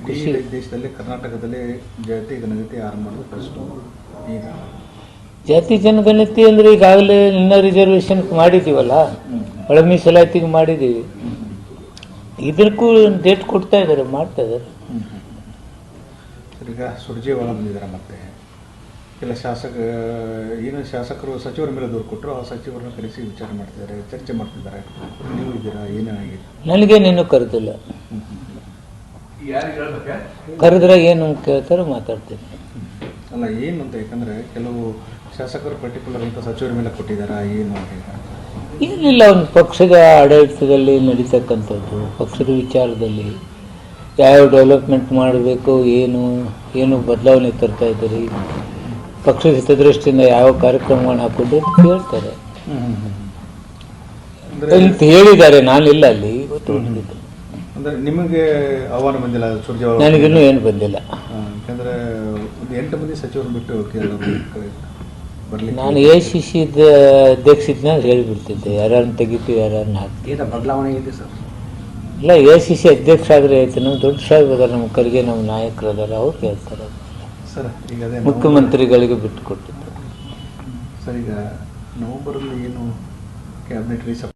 ಖುಷಿ. ದೇಶದಲ್ಲಿ ಕರ್ನಾಟಕದಲ್ಲಿ ಜಾತಿ ಗಣತಿ ಆರಂಭ ಮಾಡೋದು ಫಸ್ಟ್. ಈಗ ಜಾತಿ ಜನಗಣತಿ ಅಂದರೆ ಈಗಾಗಲೇ ಇನ್ನ ರಿಸರ್ವೇಷನ್ ಮಾಡಿದ್ದೀವಲ್ಲ, ಒಳ ಮೀಸಲಾತಿಗೆ ಮಾಡಿದ್ದೀವಿ. ಇದಕ್ಕೂ ಡೇಟ್ ಕೊಡ್ತಾ ಇದ್ದಾರೆ, ಮಾಡ್ತಾ ಇದ್ದಾರೆ. ಈಗ ಸುರ್ಜೇವಾಲ ಬಂದಿದ್ದಾರೆ, ಮತ್ತೆ ಕೆಲ ಶಾಸಕರು ಸಚಿವರ ಮೇಲೆ ದೂರು ಕೊಟ್ಟರು. ಆ ಸಚಿವರನ್ನ ಕರೆಸಿ ವಿಚಾರ ಮಾಡ್ತಿದ್ದಾರೆ, ಚರ್ಚೆ ಮಾಡ್ತಿದ್ದಾರೆ. ನೀವು ಇದ್ದೀರಾ, ಏನಾಗಿದೆ? ನನಗೇನೇನು ಕರೆದಿಲ್ಲ. ಕರೆದ್ರೆ ಏನು ಕೇಳ್ತಾರೆ, ಮಾತಾಡ್ತೀನಿ. ಅಲ್ಲ ಏನು ಅಂತ, ಯಾಕಂದ್ರೆ ಕೆಲವು ಶಾಸಕರು ಪರ್ಟಿಕ್ಯುಲರ್ ಅಂತ ಸಚಿವರ ಮೇಲೆ ಕೊಟ್ಟಿದ್ದಾರಾ, ಏನು ಅಂತ? ಏನಿಲ್ಲ, ಒಂದು ಪಕ್ಷದ ಆಡಳಿತದಲ್ಲಿ ನಡೀತಕ್ಕಂಥದ್ದು, ಪಕ್ಷದ ವಿಚಾರದಲ್ಲಿ ಯಾವ ಡೆವಲಪ್ಮೆಂಟ್ ಮಾಡಬೇಕು, ಏನು ಬದಲಾವಣೆ ತರ್ತಾ ಇದ್ದೀರಿ, ಪಕ್ಷದ ಹಿತದೃಷ್ಟಿಯಿಂದ ಯಾವ ಕಾರ್ಯಕ್ರಮಗಳನ್ನ ಹಾಕೊಂಡು ಅಂತ ಕೇಳ್ತಾರೆ ಅಂತ ಹೇಳಿದ್ದಾರೆ. ನಾನಿಲ್ಲ ಅಲ್ಲಿ, ಇವತ್ತು ಹೊಂದಿದ್ದು. ಅಂದರೆ ನಿಮಗೆ ಆಹ್ವಾನ ಬಂದಿಲ್ಲ ಸುರ್ಜೇವಾಲ? ನನಗಿನ್ನೂ ಏನು ಬಂದಿಲ್ಲ. ಯಾಕಂದರೆ ಒಂದು 8 ಮಂದಿ ಸಚಿವರನ್ನು ಬಿಟ್ಟು ಬರಲಿ. ನಾನು ACC ಅಧ್ಯಕ್ಷ ಇದ್ದಾಗ ಹೇಳಿಬಿಡ್ತಿದ್ದೆ, ಯಾರನ್ನು ತೆಗಿತು, ಯಾರನ್ನು ಹಾಕ್ತೀವಿ. ಬದಲಾವಣೆ ಇದೆ ಸರ್. ಇಲ್ಲ, ACC ಅಧ್ಯಕ್ಷ ಆದರೆ ಆಯ್ತು. ನಮ್ಮ ದೊಡ್ಡ ಸಾಹೇಬ್ ಅದಾರ, ನಮ್ಮ ಕರಿಗೆ ನಮ್ಮ ನಾಯಕರು ಅದಾರ, ಅವ್ರು ಹೇಳ್ತಾರೆ ಸರ್. ಈಗ ಅದೇ ಮುಖ್ಯಮಂತ್ರಿಗಳಿಗೆ ಬಿಟ್ಟು ಕೊಟ್ಟಿದ್ದು ಸರ್. ಈಗ ನವೆಂಬರಲ್ಲಿ ಏನು ಕ್ಯಾಬಿನೆಟ್